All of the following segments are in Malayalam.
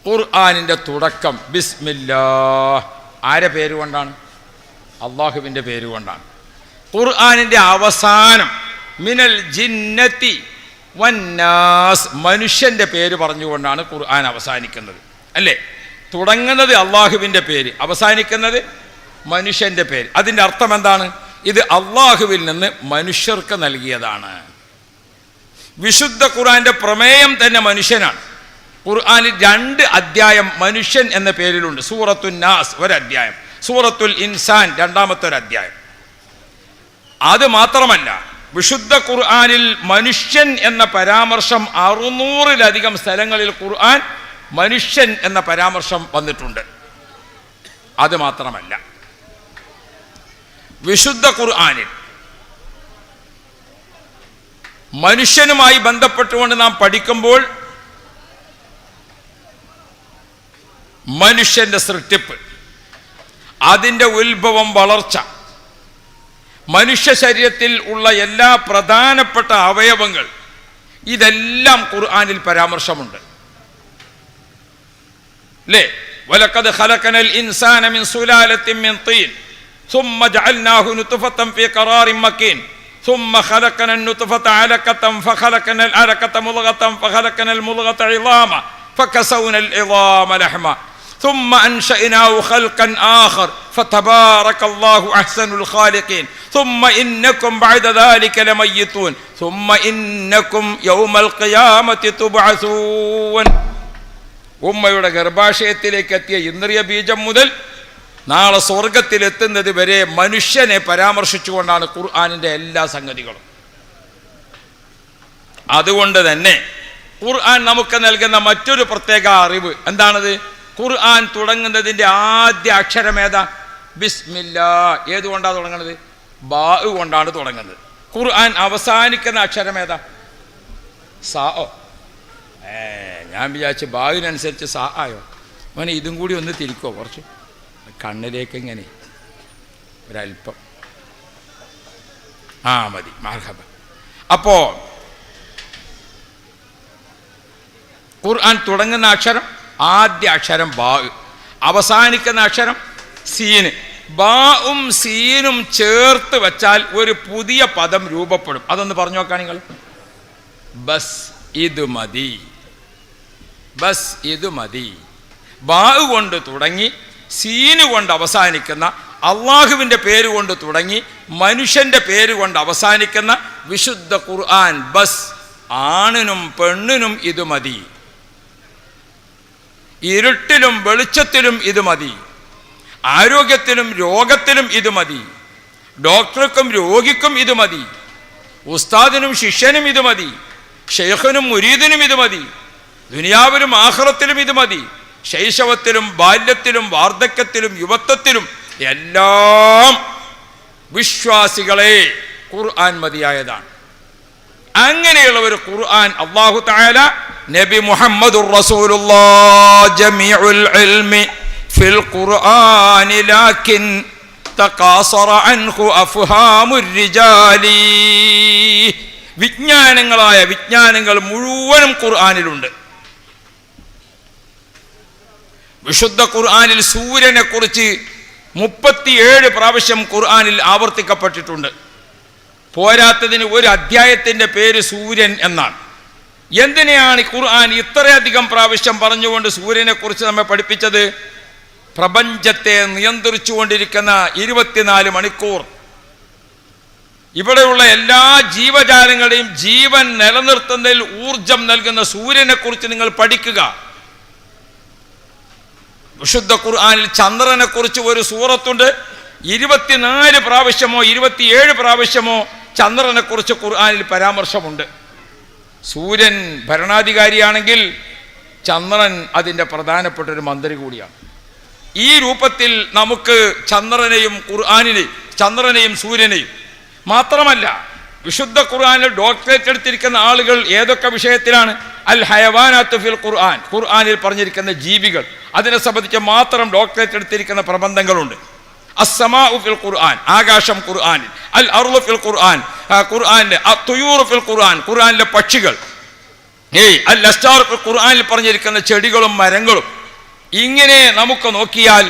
ഖുർആനിൻ്റെ തുടക്കം ബിസ്മില്ലാഹ്. ആരെ പേരുകൊണ്ടാണ്? അള്ളാഹുവിൻ്റെ പേരുകൊണ്ടാണ്. ഖുർആനിൻ്റെ അവസാനം മിനൽ ജിന്നത്തി വന്നാസ്, മനുഷ്യൻ്റെ പേര് പറഞ്ഞുകൊണ്ടാണ് ഖുർആൻ അവസാനിക്കുന്നത്. അല്ലേ? തുടങ്ങുന്നത് അള്ളാഹുവിൻ്റെ പേര്, അവസാനിക്കുന്നത് മനുഷ്യൻ്റെ പേര്. അതിൻ്റെ അർത്ഥം എന്താണ്? ഇത് അള്ളാഹുവിൽ നിന്ന് മനുഷ്യർക്ക് നൽകിയതാണ്. വിശുദ്ധ ഖുർആന്റെ പ്രമേയം തന്നെ മനുഷ്യനാണ്. ഖുർആനിൽ 2 അധ്യായം മനുഷ്യൻ എന്ന പേരിലുണ്ട്. സൂറത്തുൽ നാസ് ഒരധ്യായം, സൂറത്തുൽ ഇൻസാൻ രണ്ടാമത്തെ ഒരു അധ്യായം. അത് മാത്രമല്ല, വിശുദ്ധ ഖുർആനിൽ മനുഷ്യൻ എന്ന പരാമർശം 600-ലധികം സ്ഥലങ്ങളിൽ ഖുർആൻ മനുഷ്യൻ എന്ന പരാമർശം വന്നിട്ടുണ്ട്. അത് മാത്രമല്ല, വിശുദ്ധ ഖുർആനിൽ മനുഷ്യനുമായി ബന്ധപ്പെട്ടുകൊണ്ട് നാം പഠിക്കുമ്പോൾ മനുഷ്യന്റെ സൃഷ്ടിപ്പ്, അതിൻ്റെ ഉത്ഭവം, വളർച്ച, മനുഷ്യ ശരീരത്തിൽ ഉള്ള എല്ലാ പ്രധാനപ്പെട്ട അവയവങ്ങൾ, ഇതെല്ലാം ഖുർആനിൽ പരാമർശമുണ്ട്. അല്ലേ? വലഖദ് ഖലഖനൽ ഇൻസാന മിൻ സുലാലത്തിൻ മിൻ തീൻ ثم جعلناه نطفة في قرار مكين ثم خلقنا النطفة علقة فخلقنا العلقة مضغة فخلقنا المضغة عظاما فكسونا العظام لحما ثم أنشأناه خلقا آخر فتبارك الله أحسن الخالقين ثم إنكم بعد ذلك لميتون ثم إنكم يوم القيامة تبعثون. ഉമ്മയുടെ ഗർഭാശയത്തിലേക്ക് എത്തിയ ഇന്ദ്രിയ ബീജം മുതൽ നാളെ സ്വർഗത്തിലെത്തുന്നത് വരെ മനുഷ്യനെ പരാമർശിച്ചുകൊണ്ടാണ് ഖുർആനിൻ്റെ എല്ലാ സംഗതികളും. അതുകൊണ്ട് തന്നെ ഖുർആൻ നമുക്ക് നൽകുന്ന മറ്റൊരു പ്രത്യേക അറിവ് എന്താണത്? ഖുർആൻ തുടങ്ങുന്നതിൻ്റെ ആദ്യ അക്ഷരം ഏതാ? ബിസ്മില്ലാ. ഏതുകൊണ്ടാണ് തുടങ്ങുന്നത്? ബാ കൊണ്ടാണ് തുടങ്ങുന്നത്. ഖുർആൻ അവസാനിക്കുന്ന അക്ഷരം ഏതാ? സാ. ഞാൻ വിചാരിച്ചു ബാവിനനുസരിച്ച് സാ ആയോ. മോനെ ഇതും കൂടി ഒന്ന് തിരിക്കോ, കുറച്ച് കണ്ണിലേക്ക് ഇങ്ങനെ ഒരൽപ്പം. മതി, മർഹബ. അപ്പോ ഖുർആൻ തുടങ്ങുന്ന അക്ഷരം ആദ്യ അക്ഷരം ബാ, അവസാനിക്കുന്ന അക്ഷരം സീന്. ബാവും സീനും ചേർത്ത് വെച്ചാൽ ഒരു പുതിയ പദം രൂപപ്പെടും. അതൊന്ന് പറഞ്ഞു നോക്കാം നിങ്ങൾ. ബസ് ഇത് മതി, ബസ് ഇത് മതി. ബാ കൊണ്ട് തുടങ്ങി സീന് കൊണ്ട് അവസാനിക്കുന്ന, അള്ളാഹുവിൻ്റെ പേര് കൊണ്ട് തുടങ്ങി മനുഷ്യൻ്റെ പേര് കൊണ്ട് അവസാനിക്കുന്ന വിശുദ്ധ ഖുർആൻ ബസ്. ആണിനും പെണ്ണിനും ഇത് മതി, ഇരുട്ടിലും വെളിച്ചത്തിലും ഇത് മതി, ആരോഗ്യത്തിലും രോഗത്തിലും ഇത് മതി, ഡോക്ടർക്കും രോഗിക്കും ഇത് മതി, ഉസ്താദിനും ശിഷ്യനും ഇത് മതി, ഷെയ്ഖിനും മുരീദിനും ഇത് മതി, ദുനിയാവിലും ആഖിറത്തിലും ഇത് മതി, ശൈശവത്തിലും ബാല്യത്തിലും വാർദ്ധക്യത്തിലും യുവത്വത്തിലും എല്ലാം വിശ്വാസികളെ ഖുർആൻ മതിയായതാണ്. അങ്ങനെയുള്ള ഒരു ഖുർആൻ അല്ലാഹു തആല നബി മുഹമ്മദുർ റസൂലുള്ളാഹ് ജമീഉൽ ഇൽമി ഫിൽ ഖുർആനി ലാകിൻ തഖാസറ അൻഹു അഫ്ഹാമുർ റിജാലി. വിജ്ഞാനങ്ങളായ വിജ്ഞാനങ്ങൾ മുഴുവനും ഖുർആനിലുണ്ട്. വിശുദ്ധ ഖുർആനിൽ സൂര്യനെ കുറിച്ച് 37 പ്രാവശ്യം ഖുർആനിൽ ആവർത്തിക്കപ്പെട്ടിട്ടുണ്ട്. പോരാത്തതിന് ഒരു അധ്യായത്തിൻ്റെ പേര് സൂര്യൻ എന്നാണ്. എന്തിനെയാണ് ഖുർആൻ ഇത്രയധികം പ്രാവശ്യം പറഞ്ഞുകൊണ്ട് സൂര്യനെ കുറിച്ച് നമ്മെ പഠിപ്പിച്ചത്? പ്രപഞ്ചത്തെ നിയന്ത്രിച്ചുകൊണ്ടിരിക്കുന്ന 24 മണിക്കൂർ ഇവിടെയുള്ള എല്ലാ ജീവജാലങ്ങളുടെയും ജീവൻ നിലനിർത്തുന്നതിൽ ഊർജം നൽകുന്ന സൂര്യനെ കുറിച്ച് നിങ്ങൾ പഠിക്കുക. വിശുദ്ധ ഖുർആനിൽ ചന്ദ്രനെ കുറിച്ച് ഒരു സൂറത്തുണ്ട്. 24 പ്രാവശ്യമോ 27 പ്രാവശ്യമോ ചന്ദ്രനെ കുറിച്ച് ഖുർആനിൽ പരാമർശമുണ്ട്. സൂര്യൻ ഭരണാധികാരിയാണെങ്കിൽ ചന്ദ്രൻ അതിൻ്റെ പ്രധാനപ്പെട്ട ഒരു മന്ത്രി കൂടിയാണ്. ഈ രൂപത്തിൽ നമുക്ക് ചന്ദ്രനെയും ഖുർആനിനെയും, ചന്ദ്രനെയും സൂര്യനെയും മാത്രമല്ല, വിശുദ്ധ ഖുർആനിൽ ഡോക്ടറേറ്റ് എടുത്തിരിക്കുന്ന ആളുകൾ ഏതൊക്കെ വിഷയത്തിലാണ്? അൽ ഹയവാനാത്ത് ഫിൽ ഖുർആൻ, ഖുർആനിൽ പറഞ്ഞിരിക്കുന്ന ജീവികൾ, അതിനെ സംബന്ധിച്ച് മാത്രം ഡോക്ടറേറ്റ് എടുത്തിരിക്കുന്ന പ്രബന്ധങ്ങളുണ്ട്. അസ്സമാഉ ഫിൽ ഖുർആൻ, ആകാശം ഖുർആനിൽ, അൽ അർളു ഫിൽ ഖുർആൻ, ഖുർആനിലെ അത്തുയൂറു ഫിൽ ഖുർആൻ, ഖുർആനിലെ പക്ഷികൾ, അൽ അസ്റ്റാർ ഫിൽ ഖുർആനിൽ പറഞ്ഞിരിക്കുന്ന ചെടികളും മരങ്ങളും, ഇങ്ങനെ നമുക്ക് നോക്കിയാൽ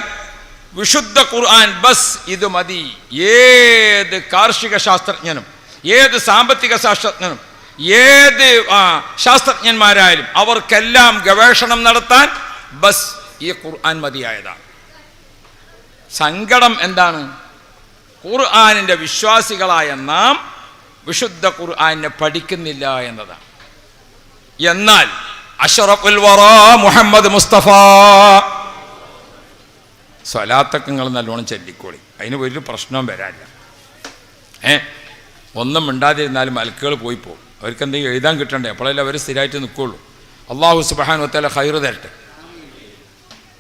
വിശുദ്ധ ഖുർആൻ ബസ് ഇത് മതി. ഏത് കാർഷിക ശാസ്ത്രജ്ഞനും ഏത് സാമ്പത്തിക ശാസ്ത്രജ്ഞനും ഏത് ശാസ്ത്രജ്ഞന്മാരായാലും അവർക്കെല്ലാം ഗവേഷണം നടത്താൻ ബസ് ഈ ഖുർആൻ മതിയായതാണ്. സങ്കടം എന്താണ്? ഖുർആനിൻ്റെ വിശ്വാസികളായ നാം വിശുദ്ധ ഖുർആനെ പഠിക്കുന്നില്ല എന്നതാണ്. എന്നാൽ അഷ്റഫുൽ വറാ മുഹമ്മദ് മുസ്തഫ സ്വലാത്തൊക്കെ നിങ്ങൾ നല്ലോണം ചൊല്ലിക്കോളി, അതിന് ഒരു പ്രശ്നവും വരാനില്ല. ഒന്നും മിണ്ടാതിരുന്നാലും മലക്കുകൾ പോയി പോകും. അവർക്ക് എന്തെങ്കിലും എഴുതാൻ കിട്ടണ്ടേ? അപ്പോഴല്ലേ അവർ സ്ഥിരമായിട്ട് നിൽക്കുള്ളൂ. അള്ളാഹു സുബ്ഹാനഹു വ തആല ഖൈറ് തരട്ടെ.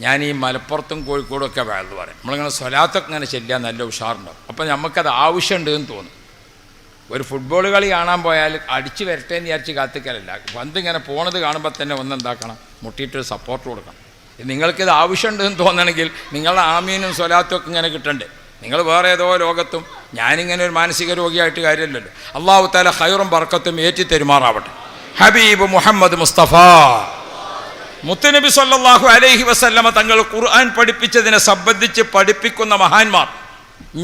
ഞാൻ ഈ മലപ്പുറത്തും കോഴിക്കോടും ഒക്കെ വേണമെന്ന് പറയും. നമ്മളിങ്ങനെ സ്വലാത്തൊക്കെ ഇങ്ങനെ ചെല്ലാൻ നല്ല ഉഷാറുണ്ടാവും. അപ്പം നമുക്കത് ആവശ്യമുണ്ട് എന്ന് തോന്നും. ഒരു ഫുട്ബോൾ കളി കാണാൻ പോയാൽ അടിച്ച് വരട്ടെ എന്ന് വിചാരിച്ച് കാത്തിക്കലല്ല, പന്ത് ഇങ്ങനെ പോണത് കാണുമ്പോൾ തന്നെ ഒന്നെന്താക്കണം, മുട്ടിയിട്ടൊരു സപ്പോർട്ട് കൊടുക്കണം. നിങ്ങൾക്കിത് ആവശ്യമുണ്ടെന്ന് തോന്നണമെങ്കിൽ നിങ്ങളുടെ ആമീനും സ്വലാത്തും ഒക്കെ ഇങ്ങനെ കിട്ടണ്ടേ. നിങ്ങൾ വേറെ ഏതോ ലോകത്തും, ഞാനിങ്ങനെ ഒരു മാനസിക രോഗിയായിട്ട് കാര്യമില്ലല്ലോ. അള്ളാഹു തആല ഖൈറും ബർക്കത്തും ഏറ്റി തെരുമാറാവട്ടെ. ഹബീബ് മുഹമ്മദ് മുസ്തഫ മുത്തുനബി സല്ലല്ലാഹു അലൈഹി വസല്ലമ തങ്ങൾ ഖുർആൻ പഠിപ്പിച്ചതിനെ സംബന്ധിച്ച് പഠിപ്പിക്കുന്ന മഹാന്മാർ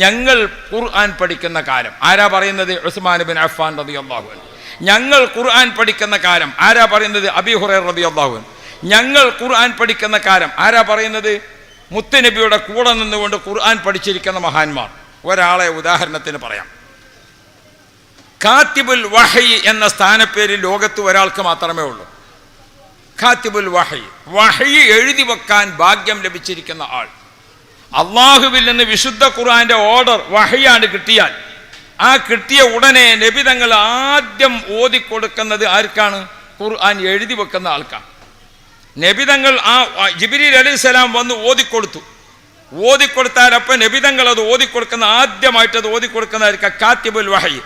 ഞങ്ങൾ ഖുർആൻ പഠിക്കുന്ന കാലം ആരാ പറയുന്നത്? ഉസ്മാൻ ഇബ്നു അഫ്ഫാൻ റളിയല്ലാഹു അൻഹു. ഞങ്ങൾ ഖുർആൻ പഠിക്കുന്ന കാലം ആരാ പറയുന്നത്? അബീ ഹുറൈറ റളിയല്ലാഹു അൻഹു. ഞങ്ങൾ ഖുർആൻ പഠിക്കുന്ന കാലം ആരാ പറയുന്നത്? മുത്തുനബിയുടെ കൂടെ നിന്നുകൊണ്ട് ഖുർആൻ പഠിച്ചിരിക്കുന്ന മഹാന്മാർ. ഒരാളെ ഉദാഹരണത്തിന് പറയാം. കാത്തിബുൽ വഹയ് എന്ന സ്ഥാനപ്പേര് ലോകത്ത് ഒരാൾക്ക് മാത്രമേ ഉള്ളൂ. കാത്തിബുൽ വഹയ്, വഹയ് എഴുതി വെക്കാൻ ഭാഗ്യം ലഭിച്ചിരിക്കുന്ന ആൾ. അള്ളാഹുവിൽ നിന്ന് വിശുദ്ധ ഖുർആന്റെ ഓർഡർ വഹയാണ് കിട്ടിയാൽ ആ കിട്ടിയ ഉടനെ നബി തങ്ങൾ ആദ്യം ഓതിക്കൊടുക്കുന്നത് ആർക്കാണ്? ഖുർആൻ എഴുതി വെക്കുന്ന ആൾക്കാണ്. നബി തങ്ങൾ ആ ജിബ്രീൽ അലൈഹിസ്സലാം വന്ന് ഓതിക്കൊടുത്താൽ അപ്പം നബി തങ്ങൾ അത് ഓതിക്കൊടുക്കുന്ന ആദ്യമായിട്ട് അത് ഓതിക്കൊടുക്കുന്ന കാത്തിബുൽ വഹയ്.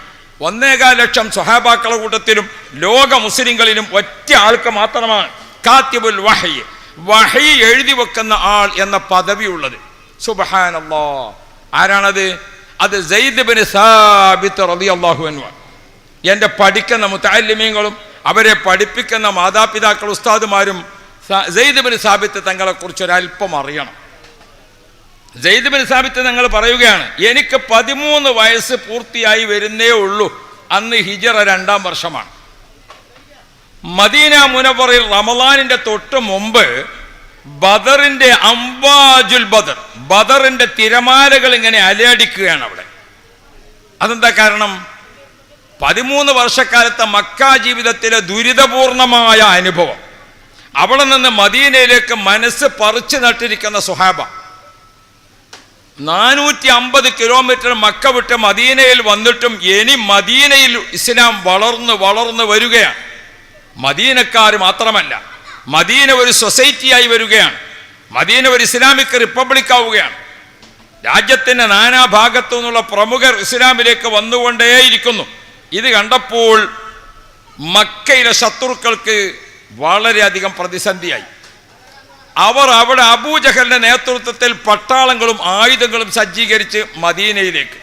1.25 ലക്ഷം സ്വഹാബാക്കളുടെ കൂട്ടത്തിലും ലോക മുസ്ലിങ്ങളിലും ഒറ്റ ആൾക്ക് മാത്രമാണ് കാത്തിബുൽ വഹയ്, വഹയ് എഴുതി വെക്കുന്ന ആൾ എന്ന പദവിയുള്ളത്. സുബ്ഹാനല്ലാഹ്. ആരാണത്? അത് സെയ്ദ് ഇബ്നു സാബിത്ത് റളിയല്ലാഹു അൻഹു. എൻ്റെ പഠിക്കുന്ന മുതഅല്ലിമീങ്ങളും അവരെ പഠിപ്പിക്കുന്ന മാതാപിതാക്കൾ ഉസ്താദുമാരും സെയ്ദ് ഇബ്നു സാബിത്ത് തങ്ങളെക്കുറിച്ച് ഒരല്പം അറിയണം. സെയ്ദ് ഇബ്നു സാബിത്ത് തങ്ങൾ പറയുകയാണ്, എനിക്ക് 13 വയസ്സ് പൂർത്തിയായി വരുന്നേ ഉള്ളൂ. അന്ന് ഹിജറ 2-ാം വർഷമാണ്. മദീന മുനവ്വറിൽ റമളാനിന്റെ തൊട്ട് മുമ്പ് ബദറിന്റെ അംവാജുൽ ബദറിന്റെ തിരമാലകൾ ഇങ്ങനെ അലയടിക്കുകയാണ് അവിടെ. അതെന്താ കാരണം? 13 വർഷക്കാലത്തെ മക്ക ജീവിതത്തിലെ ദുരിതപൂർണമായ അനുഭവം. അവിടെ നിന്ന് മദീനയിലേക്ക് മനസ്സ് പറിച്ചു നട്ടിരിക്കുന്ന സ്വഹാബ 450 കിലോമീറ്റർ മക്ക വിട്ട് മദീനയിൽ വന്നിട്ടും ഇനി മദീനയിൽ ഇസ്ലാം വളർന്ന് വരികയാണ്. മദീനക്കാർ മാത്രമല്ല, മദീന ഒരു സൊസൈറ്റിയായി വരികയാണ്. മദീന ഒരു ഇസ്ലാമിക് റിപ്പബ്ലിക് ആവുകയാണ്. രാജ്യത്തിൻ്റെ നാനാഭാഗത്തു നിന്നുള്ള പ്രമുഖർ ഇസ്ലാമിലേക്ക് വന്നുകൊണ്ടേയിരിക്കുന്നു. ഇത് കണ്ടപ്പോൾ മക്കയിലെ ശത്രുക്കൾക്ക് വളരെയധികം പ്രതിസന്ധിയായി. അവർ അവിടെ അബൂജഹലിന്റെ നേതൃത്വത്തിൽ പട്ടാളങ്ങളും ആയുധങ്ങളും സജ്ജീകരിച്ച് മദീനയിലേക്ക്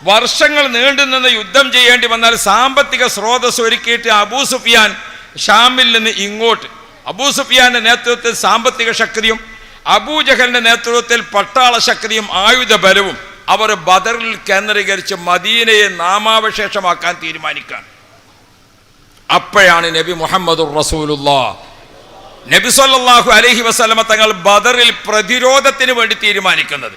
വർഷങ്ങൾ നീണ്ടുനിന്ന് യുദ്ധം ചെയ്യേണ്ടി വന്നാൽ സാമ്പത്തിക സ്രോതസ് ഒരുക്കിയിട്ട് അബൂ സുഫിയാൻ ഷാമിൽ നിന്ന് ഇങ്ങോട്ട്, അബൂ സുഫിയാന്റെ നേതൃത്വത്തിൽ സാമ്പത്തിക ശക്തിയും അബൂജഹലിന്റെ നേതൃത്വത്തിൽ പട്ടാള ശക്തിയും ആയുധ ബലവും അവർ ബദറിൽ കേന്ദ്രീകരിച്ച് മദീനയെ നാമാവശേഷമാക്കാൻ തീരുമാനിക്കാൻ. അപ്പോഴാണ് നബി മുഹമ്മദുർ റസൂലുള്ളാഹ് നബി സല്ലല്ലാഹു അലൈഹി വസല്ലമ തങ്ങൾ ബദറിൽ പ്രതിരോധത്തിന് വേണ്ടി തീരുമാനിക്കുന്നത്.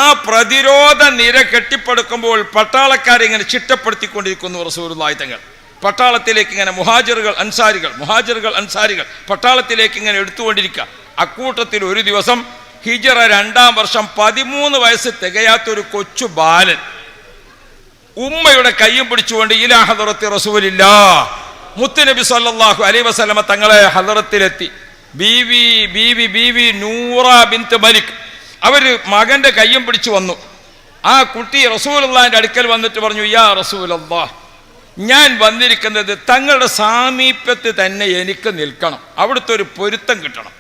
ആ പ്രതിരോധ നിര കെട്ടിപ്പടുക്കുമ്പോൾ പട്ടാളക്കാരെ ഇങ്ങനെ ചിട്ടപ്പെടുത്തിക്കൊണ്ടിരിക്കുന്നു റസൂലുള്ളാഹി തങ്ങൾ. പട്ടാളത്തിലേക്ക് ഇങ്ങനെ മുഹാജിറുകൾ അൻസാരികൾ പട്ടാളത്തിലേക്ക് ഇങ്ങനെ എടുത്തുകൊണ്ടിരിക്കുക. അക്കൂട്ടത്തിൽ ഒരു ദിവസം ഹിജറ 2-ാം വർഷം 13 വയസ്സ് തികയാത്തൊരു കൊച്ചു ബാലൻ ഉമ്മയുടെ കയ്യും പിടിച്ചുകൊണ്ട് ഇലാ ഹദറത്തി റസൂലില്ലാഹ് മുത്തുനബി സല്ലല്ലാഹു അലൈഹി വസല്ലമ തങ്ങളെ ഹദറത്തിലെത്തി. ബീവി നൂറ ബിൻത്ത് മലിക് അവര് മകന്റെ കയ്യും പിടിച്ചു വന്നു. ആ കുട്ടി റസൂലുള്ളാഹിന്റെ അടുക്കൽ വന്നിട്ട് പറഞ്ഞു, യാ റസൂലല്ലാഹ്, ഞാൻ വന്നിരിക്കുന്നത് തങ്ങളുടെ സാമീപ്യത്തിൽ തന്നെ എനിക്ക് നിൽക്കണം, അവിടുത്തെ ഒരു പൊരുത്തം കിട്ടണം.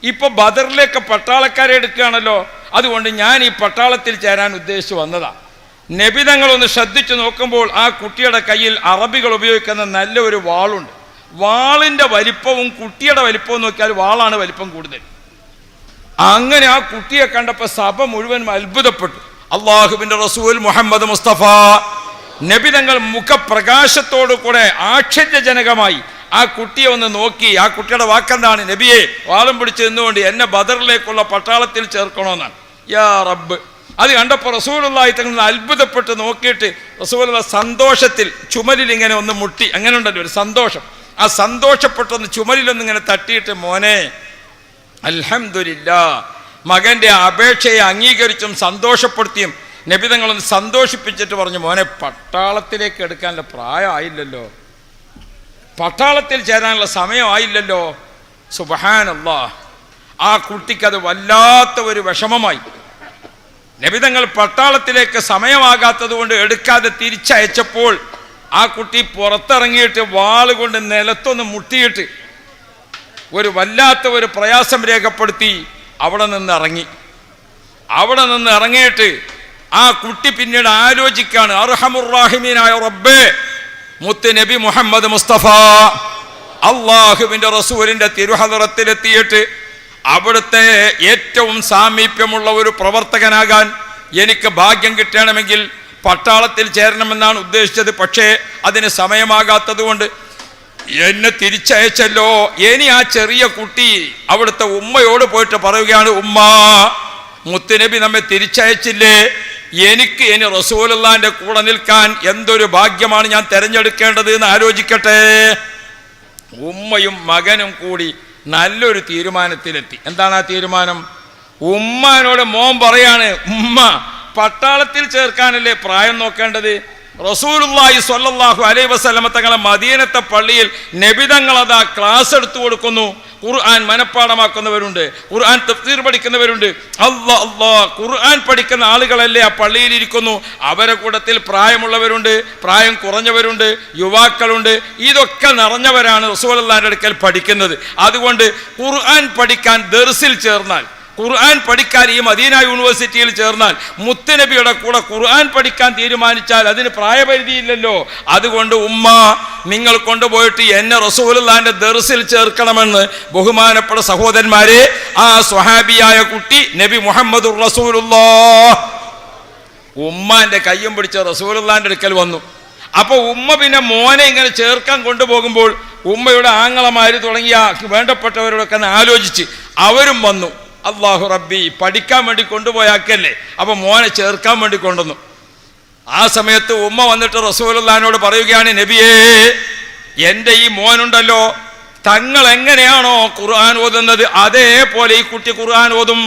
ഇപ്പൊ ബദറിലേക്ക് പട്ടാളക്കാരെ എടുക്കുകയാണല്ലോ, അതുകൊണ്ട് ഞാൻ ഈ പട്ടാളത്തിൽ ചേരാൻ ഉദ്ദേശിച്ചു വന്നതാ. നബി തങ്ങളൊന്ന് ശ്രദ്ധിച്ചു നോക്കുമ്പോൾ ആ കുട്ടിയുടെ കയ്യിൽ അറബികൾ ഉപയോഗിക്കുന്ന നല്ല ഒരു വാളുണ്ട്. വാളിൻ്റെ വലിപ്പവും കുട്ടിയുടെ വലിപ്പവും നോക്കിയാൽ വാളാണ് വലിപ്പം കൂടുതൽ. അങ്ങനെ ആ കുട്ടിയെ കണ്ടപ്പോൾ സഭ മുഴുവൻ അത്ഭുതപ്പെട്ടു. അള്ളാഹുവിൻ്റെ റസൂൽ മുഹമ്മദ് മുസ്തഫ നബി തങ്ങൾ മുഖപ്രകാശത്തോടു കൂടെ ആശ്ചര്യജനകമായി ആ കുട്ടിയെ ഒന്ന് നോക്കി. ആ കുട്ടിയുടെ വാക്കെന്താണ്? നബിയെ, വാളും പിടിച്ച് നിന്നുകൊണ്ട് എന്നെ ബദറിലേക്കുള്ള പട്ടാളത്തിൽ ചേർക്കണമെന്നാണ്. യാ റബ്ബ്. അത് കണ്ടപ്പോൾ റസൂലുള്ളാഹി തങ്ങൾ അത്ഭുതപ്പെട്ട് നോക്കിയിട്ട് റസൂലുള്ള സന്തോഷത്തിൽ ചുമലിൽ ഇങ്ങനെ ഒന്ന് മുട്ടി. അങ്ങനെ ഉണ്ടല്ലോ ഒരു സന്തോഷം. ആ സന്തോഷപ്പെട്ടൊന്ന് ചുമലിലൊന്നിങ്ങനെ തട്ടിയിട്ട്, മോനെ അൽഹംദുലില്ലാ, മകൻ്റെ അപേക്ഷയെ അംഗീകരിച്ചും സന്തോഷപ്പെടുത്തിയും നബി തങ്ങളൊന്ന് സന്തോഷിപ്പിച്ചിട്ട് പറഞ്ഞു, മോനെ പട്ടാളത്തിലേക്ക് എടുക്കാനുള്ള പ്രായമായില്ലല്ലോ, പട്ടാളത്തിൽ ചേരാനുള്ള സമയമായില്ലല്ലോ. സുബ്ഹാനല്ലാഹ്. ആ കുട്ടിക്കത് വല്ലാത്ത ഒരു വിഷമമായി. നബി തങ്ങൾ പട്ടാളത്തിലേക്ക് സമയമാകാത്തത് കൊണ്ട് എടുക്കാതെ തിരിച്ചയച്ചപ്പോൾ ആ കുട്ടി പുറത്തിറങ്ങിയിട്ട് വാളുകൊണ്ട് നിലത്തൊന്ന് മുട്ടിയിട്ട് ഒരു വല്ലാത്ത ഒരു പ്രയാസം രേഖപ്പെടുത്തി അവിടെ നിന്ന് ഇറങ്ങി. അവിടെ നിന്ന് ഇറങ്ങിയിട്ട് ആ കുട്ടി പിന്നീട് ആലോചിക്കാണ്, അർഹമുർറാഹിമീനായ റബ്ബേ, മുത്ത് നബി മുഹമ്മദ് മുസ്തഫ അള്ളാഹുവിൻ്റെ റസൂലിൻ്റെ തിരുഹദറത്തിലെത്തിയിട്ട് അവിടുത്തെ ഏറ്റവും സാമീപ്യമുള്ള ഒരു പ്രവർത്തകനാകാൻ എനിക്ക് ഭാഗ്യം കിട്ടണമെങ്കിൽ പട്ടാളത്തിൽ ചേരണമെന്നാണ് ഉദ്ദേശിച്ചത്. പക്ഷേ അതിന് സമയമാകാത്തത് കൊണ്ട് എന്നെ തിരിച്ചയച്ചല്ലോ. ഇനി ആ ചെറിയ കുട്ടി അവിടുത്തെ ഉമ്മയോട് പോയിട്ട് പറയുകയാണ്, ഉമ്മ, മുത്തുനബി നമ്മെ തിരിച്ചയച്ചില്ലേ, എനിക്ക് ഇനി റസൂലുള്ളാഹിന്റെ കൂടെ നിൽക്കാൻ എന്തൊരു ഭാഗ്യമാണ് ഞാൻ തിരഞ്ഞെടുക്കേണ്ടത് എന്ന് ആലോചിക്കട്ടെ. ഉമ്മയും മകനും കൂടി നല്ലൊരു തീരുമാനത്തിലെത്തി. എന്താണ് ആ തീരുമാനം? ഉമ്മാനോട് മോൻ പറയാണ്, ഉമ്മ, പട്ടാളത്തിൽ ചേർക്കാനല്ലേ പ്രായം നോക്കേണ്ടത്? റസൂലുള്ളാഹി സ്വല്ലല്ലാഹു അലൈഹി വസല്ലമ തങ്ങളെ മദീനത്തെ പള്ളിയിൽ നബി തങ്ങളതാ ക്ലാസ് എടുത്തു കൊടുക്കുന്നു. ഖുർആൻ മനഃപ്പാഠമാക്കുന്നവരുണ്ട്, ഖുർആൻ തഫ്സീർ പഠിക്കുന്നവരുണ്ട്. ഖുർആൻ പഠിക്കുന്ന ആളുകളല്ലേ ആ പള്ളിയിൽ ഇരിക്കുന്നു. അവരെ കൂട്ടത്തിൽ പ്രായമുള്ളവരുണ്ട്, പ്രായം കുറഞ്ഞവരുണ്ട്, യുവാക്കളുണ്ട്. ഇതൊക്കെ നിറഞ്ഞവരാണ് റസൂലുള്ളാഹിന്റെ അടുക്കൽ പഠിക്കുന്നത്. അതുകൊണ്ട് ഖുർആൻ പഠിക്കാൻ ദർസിൽ ചേർന്നാൽ, ഖുർആൻ പഠിക്കാൻ ഈ മദീന യൂണിവേഴ്സിറ്റിയിൽ ചേർന്നാൽ, മുത്തുനബിയുടെ കൂടെ ഖുർആൻ പഠിക്കാൻ തീരുമാനിച്ചാൽ അതിന് പ്രായപരിധിയില്ലല്ലോ. അതുകൊണ്ട് ഉമ്മ, നിങ്ങൾ കൊണ്ടുപോയിട്ട് എന്നെ റസൂലുള്ളാഹിന്റെ ദർസിൽ ചേർക്കണമെന്ന് ബഹുമാനപ്പെട്ട സഹോദരന്മാരെ, ആ സ്വഹാബിയായ കുട്ടി നബി മുഹമ്മദുർ റസൂലുള്ളാഹ് ഉമ്മാന്റെ കയ്യും പിടിച്ച് റസൂലുള്ളാഹിന്റെ അടുക്കൽ വന്നു. അപ്പൊ ഉമ്മ പിന്നെ മോനെ ഇങ്ങനെ ചേർക്കാൻ കൊണ്ടുപോകുമ്പോൾ ഉമ്മയുടെ ആങ്ങളമാര് തുടങ്ങിയ വേണ്ടപ്പെട്ടവരോടൊക്കെ ആലോചിച്ച് അവരും വന്നു. അല്ലാഹു റബ്ബി, പഠിക്കാൻ വേണ്ടി കൊണ്ടുപോയാക്കല്ലേ, അപ്പൊ മോനെ ചേർക്കാൻ വേണ്ടി കൊണ്ടുവന്നു. ആ സമയത്ത് ഉമ്മ വന്നിട്ട് റസൂലുള്ളാഹിനോട് പറയുകയാണ്, നബിയേ, എൻ്റെ ഈ മോനുണ്ടല്ലോ, തങ്ങൾ എങ്ങനെയാണോ ഖുർആൻ ഓതുന്നത് അതേപോലെ ഈ കുട്ടി ഖുർആൻ ഓതും.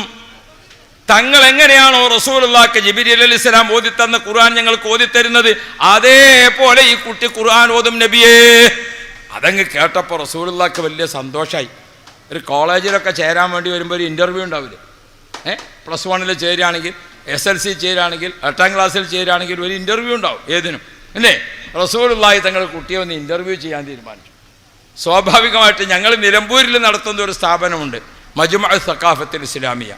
തങ്ങൾ എങ്ങനെയാണോ റസൂലുള്ളാഹിക്ക് ജിബ്രീൽ അലൈഹിസ്സലാം ഓതി തന്ന ഖുർആൻ ഞങ്ങൾക്ക് ഓതിത്തരുന്നത് അതേപോലെ ഈ കുട്ടി ഖുർആൻ ഓതും നബിയേ. അതങ്ങ് കേട്ടപ്പോൾ റസൂലുള്ളാഹിക്ക് വലിയ സന്തോഷമായി. ഒരു കോളേജിലൊക്കെ ചേരാൻ വേണ്ടി വരുമ്പോൾ ഒരു ഇൻ്റർവ്യൂ ഉണ്ടാവില്ലേ? +1 ചേരുകയാണെങ്കിൽ, SLC ചേരുകയാണെങ്കിൽ, 8ാം ക്ലാസ്സിൽ ചേരുകയാണെങ്കിൽ ഒരു ഇൻ്റർവ്യൂ ഉണ്ടാവും ഏതിനും, അല്ലേ? റസൂലുള്ളാഹി തങ്ങൾ കുട്ടിയെ ഒന്ന് ഇൻ്റർവ്യൂ ചെയ്യാൻ തീരുമാനിച്ചു. സ്വാഭാവികമായിട്ട് ഞങ്ങൾ നിലമ്പൂരിൽ നടത്തുന്ന ഒരു സ്ഥാപനമുണ്ട്, മജ്മഅ സഖാഫത്തുൽ ഇസ്ലാമിയ.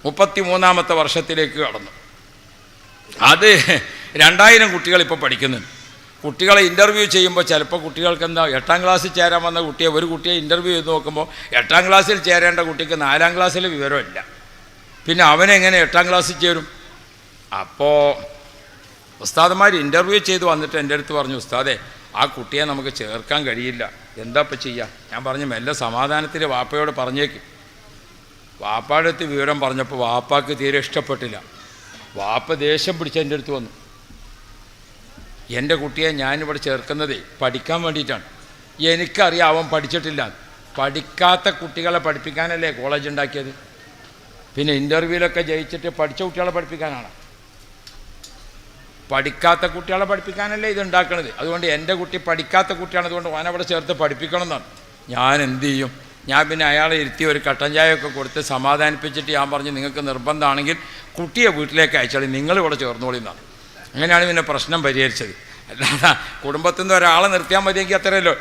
33ാമത്തെ വർഷത്തിലേക്ക് കടന്നു. അത് 2000 കുട്ടികൾ ഇപ്പോൾ പഠിക്കുന്നുണ്ട്. കുട്ടികളെ ഇൻ്റർവ്യൂ ചെയ്യുമ്പോൾ ചിലപ്പോൾ കുട്ടികൾക്ക് എന്താ, 8ാം ക്ലാസ്സിൽ ചേരാൻ വന്ന കുട്ടിയെ, ഒരു കുട്ടിയെ ഇൻ്റർവ്യൂ ചെയ്ത് നോക്കുമ്പോൾ 8ാം ക്ലാസ്സിൽ ചേരേണ്ട കുട്ടിക്ക് 4ാം ക്ലാസ്സിൽ വിവരമില്ല. പിന്നെ അവനെങ്ങനെ 8ാം ക്ലാസ്സിൽ ചേരും? അപ്പോൾ ഉസ്താദന്മാർ ഇൻ്റർവ്യൂ ചെയ്ത് വന്നിട്ട് എൻ്റെ അടുത്ത് പറഞ്ഞു, ഉസ്താദേ, ആ കുട്ടിയെ നമുക്ക് ചേർക്കാൻ കഴിയില്ല, എന്താ ഇപ്പം ചെയ്യുക? ഞാൻ പറഞ്ഞു, മെല്ലെ സമാധാനത്തിൽ വാപ്പയോട് പറഞ്ഞേക്ക്. വാപ്പയുടെ അടുത്ത് വിവരം പറഞ്ഞപ്പോൾ വാപ്പാക്ക് തീരെ ഇഷ്ടപ്പെട്ടില്ല. വാപ്പ ദേഷ്യം പിടിച്ച് എൻ്റെ അടുത്ത് വന്നു. എൻ്റെ കുട്ടിയെ ഞാനിവിടെ ചേർക്കുന്നത് പഠിക്കാൻ വേണ്ടിയിട്ടാണ്. എനിക്കറിയാം അവൻ പഠിച്ചിട്ടില്ല. പഠിക്കാത്ത കുട്ടികളെ പഠിപ്പിക്കാനല്ലേ കോളേജ് ഉണ്ടാക്കിയത്? പിന്നെ ഇൻ്റർവ്യൂവിലൊക്കെ ജയിച്ചിട്ട് പഠിച്ച കുട്ടികളെ പഠിപ്പിക്കാനാണ്? പഠിക്കാത്ത കുട്ടികളെ പഠിപ്പിക്കാനല്ലേ ഇത് ഉണ്ടാക്കണത്. അതുകൊണ്ട് എൻ്റെ കുട്ടി പഠിക്കാത്ത കുട്ടിയാണ്, അതുകൊണ്ട് അവനവിടെ ചേർത്ത് പഠിപ്പിക്കണം എന്നാണ്. ഞാൻ എന്ത് ചെയ്യും? ഞാൻ പിന്നെ അയാളെ ഇരുത്തി ഒരു കട്ടൻ ചായയൊക്കെ കൊടുത്ത് സമാധാനിപ്പിച്ചിട്ട് ഞാൻ പറഞ്ഞു, നിങ്ങൾക്ക് നിർബന്ധമാണെങ്കിൽ കുട്ടിയെ വീട്ടിലേക്ക് അയച്ചാൽ നിങ്ങളിവിടെ ചേർന്നോളി എന്നാണ്. അങ്ങനെയാണ് പിന്നെ പ്രശ്നം പരിഹരിച്ചത്. അല്ലാതെ കുടുംബത്തിൽ നിന്ന് ഒരാളെ നിർത്തിയാൽ മതിയെങ്കിൽ അത്രയല്ലോ.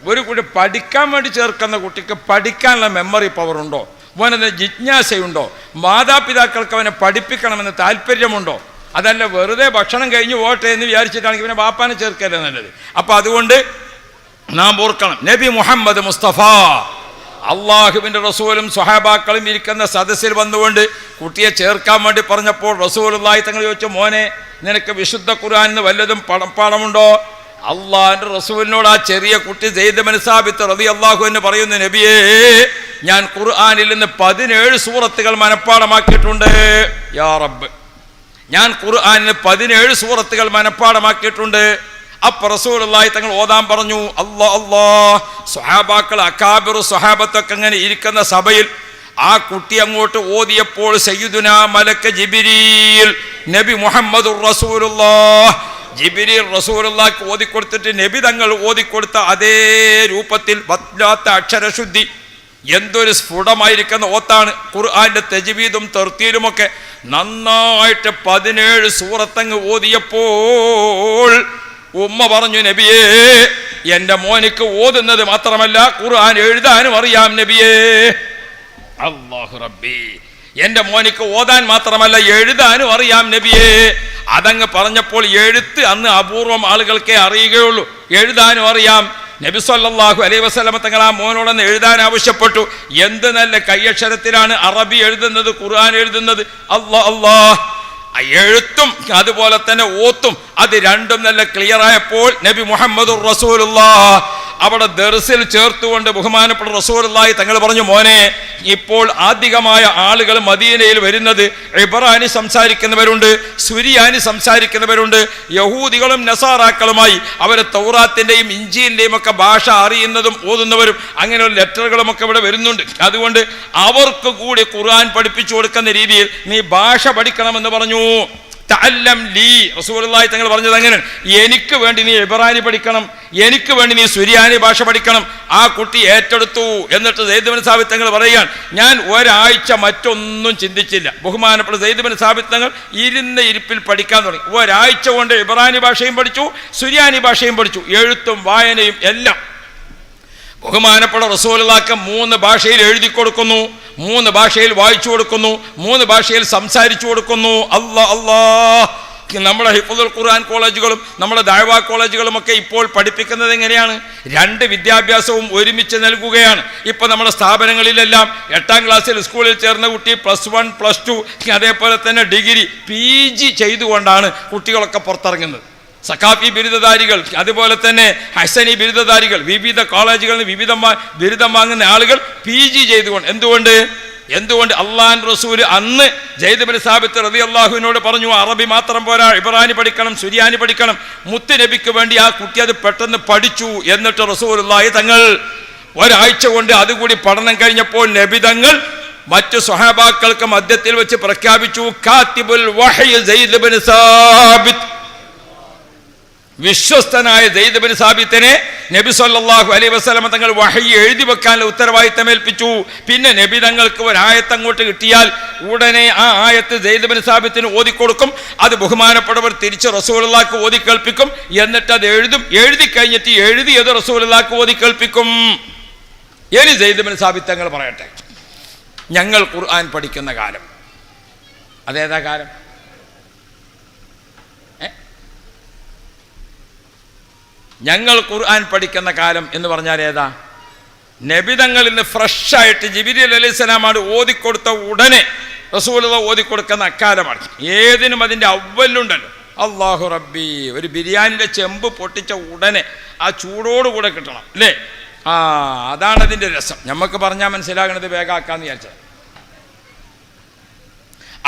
ഒരു കുട്ടി പഠിക്കാൻ വേണ്ടി ചേർക്കുന്ന കുട്ടിക്ക് പഠിക്കാനുള്ള മെമ്മറി പവറുണ്ടോ? അവനത് ജിജ്ഞാസയുണ്ടോ? മാതാപിതാക്കൾക്ക് അവനെ പഠിപ്പിക്കണമെന്ന് താല്പര്യമുണ്ടോ? അതല്ല വെറുതെ ഭക്ഷണം കഴിഞ്ഞ് പോട്ടെ എന്ന് വിചാരിച്ചിട്ടാണെങ്കിൽ പിന്നെ വാപ്പാനെ ചേർക്കല്ലേ നല്ലത്. അപ്പോൾ അതുകൊണ്ട് നാം ഓർക്കണം, നബി മുഹമ്മദ് മുസ്തഫ അള്ളാഹുവിൻ്റെ റസൂലും സ്വഹാബാക്കളും ഇരിക്കുന്ന സദസ്സിൽ വന്നുകൊണ്ട് കുട്ടിയെ ചേർക്കാൻ വേണ്ടി പറഞ്ഞപ്പോൾ റസൂലുള്ളാഹി തങ്ങൾ ചോദിച്ചു, മോനെ നിനക്ക് വിശുദ്ധ ഖുർആനിന് വല്ലതും പാഠമുണ്ടോ? അള്ളാഹിൻ്റെ റസൂലിനോട് ആ ചെറിയ കുട്ടി സെയ്ദ് ബിൻ സാബിത്ത് റളിയല്ലാഹു അൻഹു പറയുന്നു, നബിയേ ഞാൻ ഖുർആനിൽ നിന്ന് 17 സൂറത്തുകൾ മനഃപ്പാഠമാക്കിയിട്ടുണ്ട്. യാ റബ്ബ്, ഞാൻ ഖുർആനിന് 17 സൂറത്തുകൾ മനഃപ്പാഠമാക്കിയിട്ടുണ്ട്. അപ്പൊ റസൂലുള്ളാഹി തങ്ങൾ ഓതാൻ പറഞ്ഞു. സ്വഹാബാക്കൾ അക്കാബിറു സ്വഹാബത്തൊക്കെ അങ്ങനെ ഇരിക്കുന്ന സഭയിൽ ആ കുട്ടി അങ്ങോട്ട് ഓതിയപ്പോൾ സയ്യിദുനാ മലക്ക് ജിബ്രീൽ നബി മുഹമ്മദുർ റസൂലുള്ളാഹ് ജിബ്രീൽ റസൂലുള്ളാഹിക്ക് ഓതിക്കൊടുത്തിട്ട് നബി തങ്ങൾ ഓതിക്കൊടുത്ത അതേ രൂപത്തിൽ വല്ലാത്ത അക്ഷരശുദ്ധി, എന്തൊരു സ്ഫുടമായിരിക്കുന്ന ഓത്താണ്. ഖുർആന്റെ തജ്വീദും തർത്തീലുമൊക്കെ നന്നായിട്ട് 17 സൂറത്തങ്ങ് ഓതിയപ്പോൾ ഉമ്മ പറഞ്ഞു, നബിയേ എൻ്റെ മോനിക്ക് ഓതുന്നത് മാത്രമല്ല ഖുർആൻ എഴുതാനും അറിയാം നബിയേ. അല്ലാഹു റബ്ബി, എൻ്റെ മോനിക്ക് ഓതാൻ മാത്രമല്ല എഴുതാനും അറിയാം നബിയേ. അതങ്ങ് പറഞ്ഞപ്പോൾ എഴുത്ത് അന്ന് അപൂർവം ആളുകൾക്കേ അറിയുകയുള്ളൂ, എഴുതാനും അറിയാം. നബി സല്ലല്ലാഹു അലൈഹി വസല്ലം തങ്ങൾ ആ മോനോടൊന്ന് എഴുതാൻ ആവശ്യപ്പെട്ടു. എന്ത് നല്ല കയ്യക്ഷരത്തിലാണ് അറബി എഴുതുന്നത്, ഖുർആൻ എഴുതുന്നത്. അല്ലാഹ്, എഴുത്തും അതുപോലെ തന്നെ ഓത്തും അത് രണ്ടും നല്ല ക്ലിയർ ആയപ്പോൾ നബി മുഹമ്മദുർ റസൂലുള്ളാഹ് അവിടെ ദർസിൽ ചേർത്തുകൊണ്ട് ബഹുമാനപ്പെട്ട റസൂലുള്ളാഹി തങ്ങൾ പറഞ്ഞു, മോനെ ഇപ്പോൾ അധികമായ ആളുകൾ മദീനയിൽ വരുന്നത് ഇബ്രാനി സംസാരിക്കുന്നവരുണ്ട്, സുരിയാനി സംസാരിക്കുന്നവരുണ്ട്. യഹൂദികളും നസാറാക്കളുമായി അവർ തൗറാത്തിൻ്റെയും ഇഞ്ചീലിൻ്റെയും ഒക്കെ ഭാഷ അറിയുന്നതും ഓതുന്നവരും അങ്ങനെയുള്ള ലെറ്ററുകളും ഒക്കെ ഇവിടെ വരുന്നുണ്ട്. അതുകൊണ്ട് അവർക്ക് കൂടി ഖുർആൻ പഠിപ്പിച്ചു കൊടുക്കുന്ന രീതിയിൽ നീ ഭാഷ പഠിക്കണമെന്ന് പറഞ്ഞു. തഅല്ലം ലീ, റസൂലുള്ളാഹി തങ്ങൾ പറഞ്ഞത് അങ്ങനെയാണ്, എനിക്ക് വേണ്ടി നീ ഇബ്രാനി പഠിക്കണം, എനിക്ക് വേണ്ടി നീ സുരിയാനി ഭാഷ പഠിക്കണം. ആ കുട്ടി ഏറ്റെടുത്തു. എന്നിട്ട് സെയ്ദ് ബിൻ സാബിത്ത് തങ്ങൾ പറയുകയാണ്, ഞാൻ ഒരാഴ്ച മറ്റൊന്നും ചിന്തിച്ചില്ല. ബഹുമാനപ്പെട്ട സെയ്ദ് ബിൻ സാബിത്ത് തങ്ങൾ ഇരുന്ന ഇരിപ്പിൽ പഠിക്കാൻ തുടങ്ങി. ഒരാഴ്ച കൊണ്ട് ഇബ്രാനി ഭാഷയും പഠിച്ചു, സുരിയാനി ഭാഷയും പഠിച്ചു, എഴുത്തും വായനയും എല്ലാം. ബഹുമാനപ്പെട്ട റസൂലുള്ളാഹിക്ക് 3 ഭാഷയിൽ എഴുതി കൊടുക്കുന്നു, 3 ഭാഷയിൽ വായിച്ചു കൊടുക്കുന്നു, 3 ഭാഷയിൽ സംസാരിച്ചു കൊടുക്കുന്നു. അല്ലാഹ്, നമ്മുടെ ഹിഫ്ദുൽ ഖുർആൻ കോളേജുകളും നമ്മുടെ ദഅവ കോളേജുകളും ഒക്കെ ഇപ്പോൾ പഠിപ്പിക്കുന്നത് എങ്ങനെയാണ്? 2 വിദ്യാഭ്യാസവും ഒരുമിച്ച് നൽകുകയാണ്. ഇപ്പൊ നമ്മുടെ സ്ഥാപനങ്ങളിലെല്ലാം 8ാം ക്ലാസ്സിൽ സ്കൂളിൽ ചേർന്ന കുട്ടി +1 +2 അതേപോലെ തന്നെ ഡിഗ്രി PG ചെയ്തുകൊണ്ടാണ് കുട്ടികളൊക്കെ പുറത്തിറങ്ങുന്നത്. സഖാഫി ബിരുദധാരികൾ അതുപോലെ തന്നെ ഹസനി ബിരുദധാരികൾ വിവിധ കോളേജുകളിൽ നിന്ന് ബിരുദം വാങ്ങുന്ന ആളുകൾ PG ചെയ്തുകൊണ്ട്. എന്തുകൊണ്ട് അള്ളാഹുവിന്റെ റസൂൽ അന്ന് സെയ്ദ് ബിൻ സാബിത്ത് റളിയല്ലാഹുവിനോട് പറഞ്ഞു, അറബി മാത്രം പോരാ, ഇബ്രാനി പഠിക്കണം, സുരിയാനി പഠിക്കണം. മുത്ത് നബിക്ക് വേണ്ടി ആ കുട്ടി അത് പെട്ടെന്ന് പഠിച്ചു. എന്നിട്ട് റസൂലുള്ളാഹി തങ്ങൾ ഒരാഴ്ച കൊണ്ട് അതുകൂടി പഠനം കഴിഞ്ഞപ്പോൾ നബി തങ്ങൾ മറ്റു സ്വഹാബാക്കൾക്ക് മധ്യത്തിൽ വെച്ച് പ്രഖ്യാപിച്ചു, കാത്തിബുൽ വഹ്യ് സെയ്ദ് ബിൻ സാബിത്ത്, വിശ്വസ്തനായ സെയ്ദ് ബിൻ സാബിത്തിനെ നബി സല്ലല്ലാഹു അലൈഹി വസല്ലം തങ്ങൾ വഹ്യ് എഴുതി വെക്കാനുള്ള ഉത്തരവാദിത്തം ഏൽപ്പിച്ചു. പിന്നെ നബി തങ്ങൾക്ക് ഒരായത്ത് അങ്ങോട്ട് കിട്ടിയാൽ ഉടനെ ആ ആയത്ത് സെയ്ദ് ബിൻ സാബിത്തിന് ഓതിക്കൊടുക്കും. അത് ബഹുമാനപ്പെട്ടവർ തിരിച്ച് റസൂലുള്ളാഹിക്ക് ഓതി കേൾപ്പിക്കും. എന്നിട്ട് അത് എഴുതി കഴിഞ്ഞിട്ട് എഴുതിയത് റസൂലുള്ളാഹിക്ക് ഓതി കേൾപ്പിക്കും. ഇനി സെയ്ദ് ബിൻ സാബിത്ത് തങ്ങൾ പറയട്ടെ, ഞങ്ങൾ ഖുർആൻ പഠിക്കുന്ന കാലം അതേതാ കാലം? ഞങ്ങൾ ഖുർആൻ പഠിക്കുന്ന കാലം എന്ന് പറഞ്ഞാൽ ഏതാ? നബിതങ്ങളിൽ നിന്ന് ഫ്രഷായിട്ട് ജിബ്രീൽ അലൈഹിസ്സലാമാണ് ഓതിക്കൊടുത്ത ഉടനെ റസൂലുള്ളാഹി ഓതിക്കൊടുക്കുന്ന അക്കാലമാണ്. ഏതിനും അതിൻ്റെ അവ്വലുണ്ടല്ലോ. അല്ലാഹു റബ്ബി, ഒരു ബിരിയാണിയുടെ ചെമ്പ് പൊട്ടിച്ച ഉടനെ ആ ചൂടോടുകൂടെ കിട്ടണം അല്ലേ? അതാണ് അതിൻ്റെ രസം. നമുക്ക് പറഞ്ഞാൽ മനസ്സിലാകണത് വേഗാക്കാന്ന് വിചാരിച്ചത്.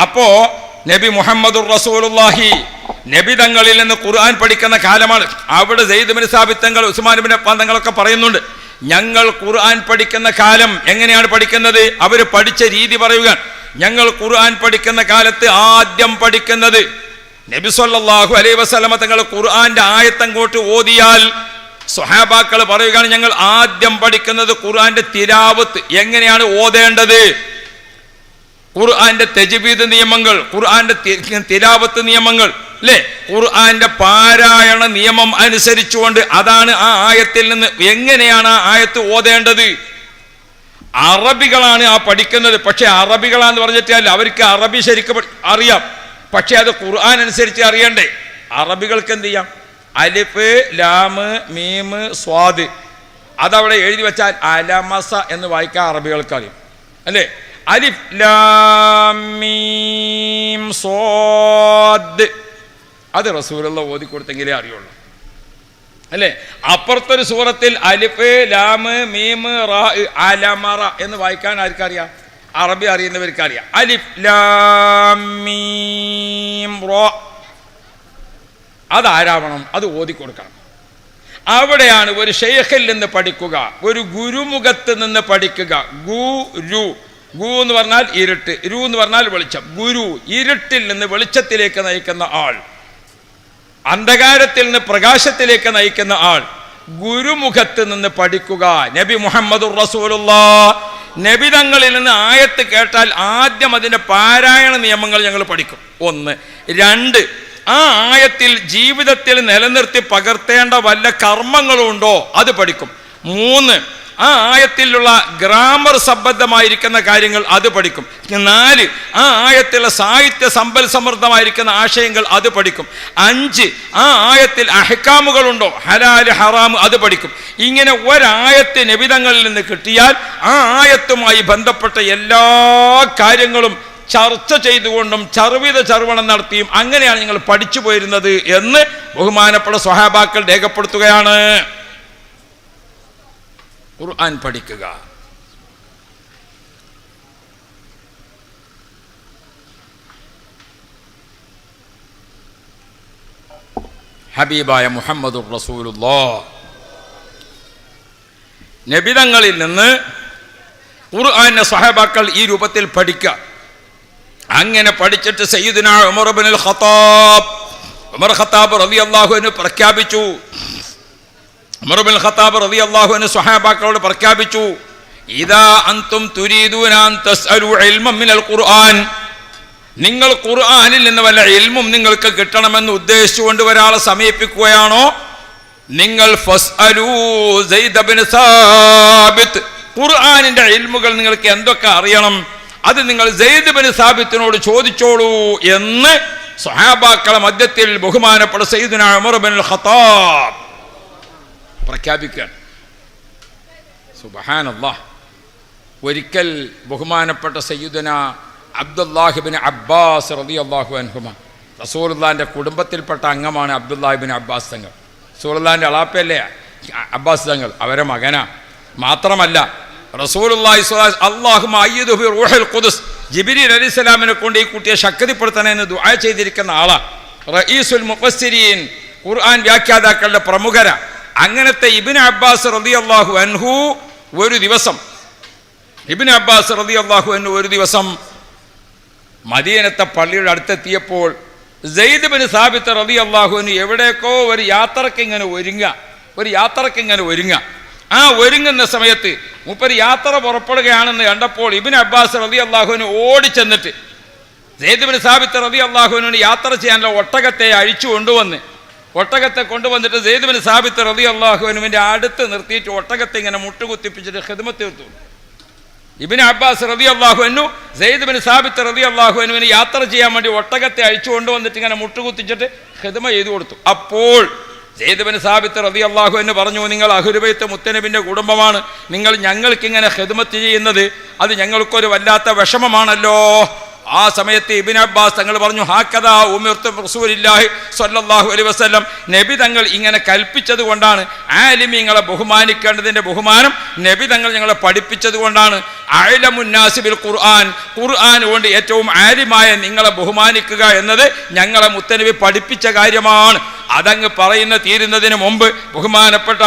അപ്പോ നബി മുഹമ്മദുർ റസൂലുള്ളാഹി നബി തങ്ങളിൽ നിന്ന് ഖുർആൻ പഠിക്കുന്ന കാലമാണ്. അവിടെ സെയ്ദ് ബിൻ സാബിത്ത് തങ്ങൾ, ഉസ്മാൻ ബിൻ അഫ്ഫാൻ തങ്ങളൊക്കെ പറയുന്നുണ്ട്, ഞങ്ങൾ ഖുർആൻ പഠിക്കുന്ന കാലം എങ്ങനെയാണ് പഠിക്കുന്നത്? അവർ പഠിച്ച രീതി പറയുക. ഞങ്ങൾ ഖുർആൻ പഠിക്കുന്ന കാലത്ത് ആദ്യം പഠിക്കുന്നത് നബി സല്ലല്ലാഹു അലൈഹി വസല്ലം തങ്ങൾ ഖുർആന്റെ ആയത്തങ്ങോട്ട് ഓതിയാൽ സ്വഹാബാക്കൾ പറയുകയാണ്, ഞങ്ങൾ ആദ്യം പഠിക്കുന്നത് ഖുർആന്റെ തിലാവത്ത് എങ്ങനെയാണ് ഓതേണ്ടത്, ഖുർആന്റെ തജ്വീദ് നിയമങ്ങൾ, ഖുർആന്റെ തിലാവത്ത് നിയമങ്ങൾ അല്ലേ, ഖുർആന്റെ പാരായണ നിയമം അനുസരിച്ചുകൊണ്ട് അതാണ് ആ ആയത്തിൽ നിന്ന് എങ്ങനെയാണ് ആ ആയത്ത് ഓതേണ്ടത്. അറബികളാണ് ആ പഠിക്കുന്നത്. പക്ഷെ അറബികളാന്ന് പറഞ്ഞിട്ടാൽ അവർക്ക് അറബി ശരിക്കും അറിയാം, പക്ഷെ അത് ഖുർആൻ അനുസരിച്ച് അറിയണ്ടേ. അറബികൾക്ക് എന്ത് ചെയ്യാം? അലിഫ് ലാമ് മീമ് സ്വാദ് അതവിടെ എഴുതി വെച്ചാൽ അലമസ എന്ന് വായിക്കാൻ അറബികൾക്ക് അറിയും അല്ലേ? അലിഫ് ലാം മീം സ്വാദ് അത് റസൂലുള്ള ഓതി കൊടുത്തെങ്കിലേ അറിയുള്ളൂ അല്ലേ? അപ്പുറത്തൊരു സൂറത്തിൽ അലിഫ് ലാം മീം റാ അലമറ എന്ന് വായിക്കാൻ ആർക്കറിയാം? അറബി അറിയുന്നവർക്ക് അറിയാം. അലിഫ് ലാം മീം റാ അതാരാവണം? അത് ഓതി കൊടുക്കണം. അവിടെയാണ് ഒരു ഷെയ്ഖിൽ നിന്ന് പഠിക്കുക, ഒരു ഗുരുമുഖത്ത് നിന്ന് പഠിക്കുക. ഗുരു ഗു എന്ന് പറഞ്ഞാൽ ഇരുട്ട്, രു എന്ന് പറഞ്ഞാൽ വെളിച്ചം. ഗുരു ഇരുട്ടിൽ നിന്ന് വെളിച്ചത്തിലേക്ക് നയിക്കുന്ന ആൾ, അന്ധകാരത്തിൽ നിന്ന് പ്രകാശത്തിലേക്ക് നയിക്കുന്ന ആൾ. ഗുരുമുഖത്ത് നിന്ന് പഠിക്കുക. നബി മുഹമ്മദുർ റസൂലുള്ളാഹ് നബി തങ്ങളിൽ നിന്ന് ആയത്ത് കേട്ടാൽ ആദ്യം അതിൻ്റെ പാരായണ നിയമങ്ങൾ ഞങ്ങൾ പഠിക്കും. 1. 2, ആ ആയത്തിൽ ജീവിതത്തിൽ നിലനിർത്തി പകർത്തേണ്ട വല്ല കർമ്മങ്ങളുണ്ടോ അത് പഠിക്കും. 3, ആ ആയത്തിലുള്ള ഗ്രാമർ സംബന്ധമായിരിക്കുന്ന കാര്യങ്ങൾ അത് പഠിക്കും. 4, ആ ആയത്തിലുള്ള സാഹിത്യ സമ്പൽ സമൃദ്ധമായിരിക്കുന്ന ആശയങ്ങൾ അത് പഠിക്കും. 5, ആ ആയത്തിൽ അഹ്കാമുകളുണ്ടോ, ഹലാൽ ഹറാം അത് പഠിക്കും. ഇങ്ങനെ ഒരായത്ത് നബിതങ്ങളിൽ നിന്ന് കിട്ടിയാൽ ആ ആയത്തുമായി ബന്ധപ്പെട്ട എല്ലാ കാര്യങ്ങളും ചർച്ച ചെയ്തുകൊണ്ടും ചർവണം നടത്തിയും അങ്ങനെയാണ് നിങ്ങൾ പഠിച്ചു പോയിരുന്നത് എന്ന് ബഹുമാനപ്പെട്ട സ്വഹാബാക്കൾ രേഖപ്പെടുത്തുകയാണ്. ഖുർആൻ പഠിക്കുക. ഹബീബായ മുഹമ്മദുർ റസൂലുള്ളാഹ് നബിതങ്ങളിൽ നിന്ന് ഖുർആനെ സ്വഹാബാക്കൾ ഈ രൂപത്തിൽ പഠിക്കുക. അങ്ങനെ പഠിച്ചിട്ട് സയ്യിദുനാ ഉമർ ഇബ്നുൽ ഖത്താബ് റളിയല്ലാഹു അൻഹു പ്രഖ്യാപിച്ചു. ഉമർ ഇബ്നുൽ ഖത്താബ് റളിയല്ലാഹു അൻഹു സ്വഹാബാക്കളോട് പ്രഖ്യാപിച്ചു, ഇദാ അൻതും തുരീദൂന അൻ തസ്അലു ഇൽമൻ മിനൽ ഖുർആൻ, നിങ്ങൾ ഖുർആനിൽ നിന്ന് വല്ല ഇൽമും നിങ്ങൾക്ക് കിട്ടണമെന്ന് ഉദ്ദേശിച്ചുകൊണ്ട് ഒരാളെ സമീപിക്കുകയാണോ, നിങ്ങൾ ഫസ്അലു സയ്യിദ് ഇബ്നു സാബിത്ത്, ഖുർആനിന്റെ ഇൽമുകൾ നിങ്ങൾക്ക് എന്തൊക്കെ അറിയണം അത് നിങ്ങൾ സയ്യിദ് ഇബ്നു സാബിത്തിനോട് ചോദിച്ചോളൂ എന്ന് സ്വഹാബാക്കളെ മധ്യത്തിൽ ബഹുമാനപ്പെട്ട സയ്യിദുനാ ഉമർ ഇബ്നുൽ ഖത്താബ് പ്രഖ്യാപിക്കുകയാണ്. സുബ്ഹാനല്ലാഹ്. ഒരിക്കൽ ബഹുമാനപ്പെട്ട സയ്യിദുനാ അബ്ദുല്ലാഹി ഇബ്നു അബ്ബാസ് റളിയല്ലാഹു അൻഹുമ, റസൂലുള്ളാഹിന്റെ കുടുംബത്തിൽപ്പെട്ട അംഗമാണ് അബ്ദുല്ലാഹി ഇബ്നു അബ്ബാസ് തങ്ങൾ. റസൂലുള്ളാഹിന്റെ അളാപ്പയല്ലേ അബ്ബാസ് തങ്ങൾ, അവരെ മകനാ. മാത്രമല്ല റസൂലുള്ളാഹി അല്ലാഹുമ്മ അയ്യിദു ബി റൂഹിൽ ഖുദ്സ്, ജിബ്രീൽ അലൈഹിസ്സലാമിനെ കൊണ്ട് ഈ കുട്ടിയെ ശക്തിപ്പെടുത്തണേ എന്ന് ദുആ ചെയ്തിരിക്കുന്ന ആളാ. റഈസുൽ മുഫസ്സിരീൻ, ഖുർആൻ വ്യാഖ്യാതാക്കളുടെ പ്രമുഖര. അങ്ങനത്തെ ഇബ്നു അബ്ബാസ് റളിയല്ലാഹു അൻഹു ഒരു ദിവസം മദീനത്തെ പള്ളിയുടെ അടുത്തെത്തിയപ്പോൾ സയ്യിദ് ഇബ്നു സാബിത്ത് റളിയല്ലാഹു അൻഹു എവിടേക്കോ ഒരു യാത്രക്ക് ഇങ്ങനെ ഒരുങ്ങുക. ആ ഒരുങ്ങുന്ന സമയത്ത് മൂപ്പര് യാത്ര പുറപ്പെടുകയാണെന്ന് കണ്ടപ്പോൾ ഇബ്നു അബ്ബാസ് റളിയല്ലാഹു അൻഹു ഓടിച്ചെന്നിട്ട് സയ്യിദ് ഇബ്നു സാബിത്ത് റളിയല്ലാഹു അൻഹു യാത്ര ചെയ്യാനുള്ള ഒട്ടകത്തെ അഴിച്ചു കൊണ്ടുവന്നിട്ട് സയ്യിദ് ഇബ്നു സാബിത്ത് റളിയല്ലാഹു അൻഹുവിന്റെ അടുത്ത് നിർത്തിയിട്ട് ഒട്ടകത്തെ ഇങ്ങനെ മുട്ടുകുത്തിപ്പിച്ചിട്ട് ഖിദ്മത്ത് തീർത്തു. ഇബ്നു അബ്ബാസ് റളിയല്ലാഹു അൻഹു സയ്യിദ് ഇബ്നു സാബിത്ത് റളിയല്ലാഹു അൻഹുവിന് യാത്ര ചെയ്യാൻ വേണ്ടി ഒട്ടകത്തെ അഴിച്ചു കൊണ്ടുവന്നിട്ട് ഇങ്ങനെ മുട്ടുകുത്തിച്ചിട്ട് ഖിദ്മ ചെയ്തു കൊടുത്തു. അപ്പോൾ സയ്യിദ് ഇബ്നു സാബിത്ത് റളിയല്ലാഹു അൻഹു പറഞ്ഞു, നിങ്ങൾ അഹ്ലു ബൈത്ത് മുത്തനബിന്റെ കുടുംബമാണ്, നിങ്ങൾ ഞങ്ങൾക്കിങ്ങനെ ഖിദ്മത്ത് ചെയ്യുന്നത് അത് ഞങ്ങൾക്കൊരു വല്ലാത്ത വിഷമമാണല്ലോ. ആ സമയത്ത് ഇബ്നു അബ്ബാസ് തങ്ങൾ പറഞ്ഞു, ഹാക്കദാ ഉമിർതു റസൂലുള്ളാഹി സ്വല്ലല്ലാഹു അലൈഹി വസല്ലം, നബി തങ്ങൾ ഇങ്ങനെ കൽപ്പിച്ചത് കൊണ്ടാണ്. ആലിമീങ്ങളെ ബഹുമാനിക്കേണ്ടതിന്റെ ബഹുമാനം നബി തങ്ങൾ ഞങ്ങളെ പഠിപ്പിച്ചത് കൊണ്ടാണ്. അഅലമുന്നാസി ബിൽ ഖുർആൻ, ഖുർആൻ കൊണ്ട് ഏറ്റവും ആലിമായ നിങ്ങളെ ബഹുമാനിക്കുക എന്നത് ഞങ്ങളെ മുത്തനബി പഠിപ്പിച്ച കാര്യമാണ്. അതങ്ങ് തീരുന്നതിന് മുമ്പ് ബഹുമാനപ്പെട്ട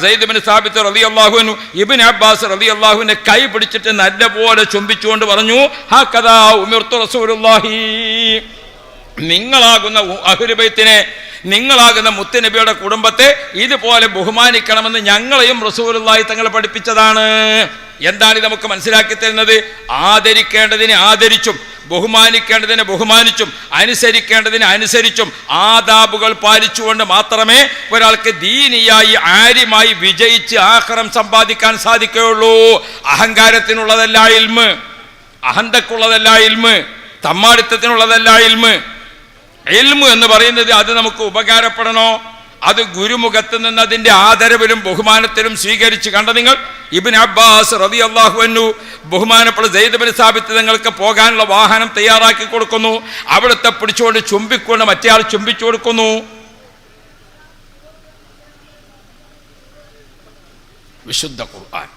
സയ്യിദ് ഇബ്നു സാബിത്ത് റളിയല്ലാഹു അൻഹു ഇബ്നു അബ്ബാസ് റളിയല്ലാഹുവിന്റെ കൈ പിടിച്ചിട്ട് നല്ലപോലെ ചുംബിച്ചുകൊണ്ട് പറഞ്ഞു, ഹാക്കദാ ഉമിർതു റസൂലുള്ളാഹി, നിങ്ങളാകുന്ന അഹ്ലു ബൈത്തിനെ, നിങ്ങളാകുന്ന മുത്തുനബിയുടെ കുടുംബത്തെ ഇതുപോലെ ബഹുമാനിക്കണമെന്ന് ഞങ്ങളെയും റസൂലുള്ളാഹി തങ്ങൾ പഠിപ്പിച്ചതാണ്. എന്താണ് ഇത് നമുക്ക് മനസ്സിലാക്കി തരുന്നത്? ആദരിക്കേണ്ടതിനെ ആദരിച്ചും ബഹുമാനിക്കേണ്ടതിനെ ബഹുമാനിച്ചും അനുസരിക്കേണ്ടതിനെ അനുസരിച്ചും ആദാബുകൾ പാലിച്ചുകൊണ്ട് മാത്രമേ ഒരാൾക്ക് ദീനിയായി ആര്യമായി വിജയിച്ച് ആഖിറം സമ്പാദിക്കാൻ സാധിക്കുകയുള്ളൂ. അഹങ്കാരത്തിനുള്ളതല്ല ഇൽമ്, അഹന്തക്കുള്ളതല്ല ഇൽമ്, തമ്മാടിത്തത്തിനുള്ളതല്ല ഇൽമ്. ഇൽമു എന്ന് പറയുന്നത് അത് നമുക്ക് ഉപകാരപ്പെടണോ, അത് ഗുരുമുഖത്ത് നിന്ന് അതിൻ്റെ ആദരവിലും ബഹുമാനത്തിലും സ്വീകരിച്ച് കണ്ട നിങ്ങൾ ഇബ്നു അബ്ബാസ് റളിയല്ലാഹു അൻഹു ബഹുമാനപ്പെട്ട സെയ്ദ് ബിൻ സാബിത്ത് തങ്ങൾക്ക് പോകാനുള്ള വാഹനം തയ്യാറാക്കി കൊടുക്കുന്നു. അവിടുത്തെ പിടിച്ചുകൊണ്ട് ചുംബിക്കൊണ്ട് മറ്റേയാൾ ചുംബിച്ചു കൊടുക്കുന്നു. വിശുദ്ധ ഖുർആൻ.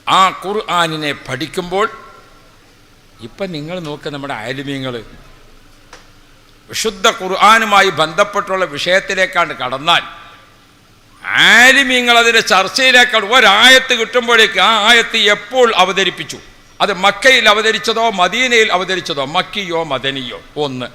ആ ഖുർആനിനെ പഠിക്കുമ്പോൾ ഇപ്പം നിങ്ങൾ നോക്കുക, നമ്മുടെ ആലിമീങ്ങൾ വിശുദ്ധ ഖുർആനുമായി ബന്ധപ്പെട്ടുള്ള വിഷയത്തിലേക്കാണ് കടന്നാൽ ആലിമീങ്ങൾ അതിൻ്റെ ചർച്ചയിലേക്കാണ്. ഒരായത്ത് കിട്ടുമ്പോഴേക്ക് ആ ആയത്ത് എപ്പോൾ അവതരിപ്പിച്ചു, അത് മക്കയിൽ അവതരിച്ചതോ മദീനയിൽ അവതരിച്ചതോ, മക്കിയോ മദനിയോ ഒന്ന്.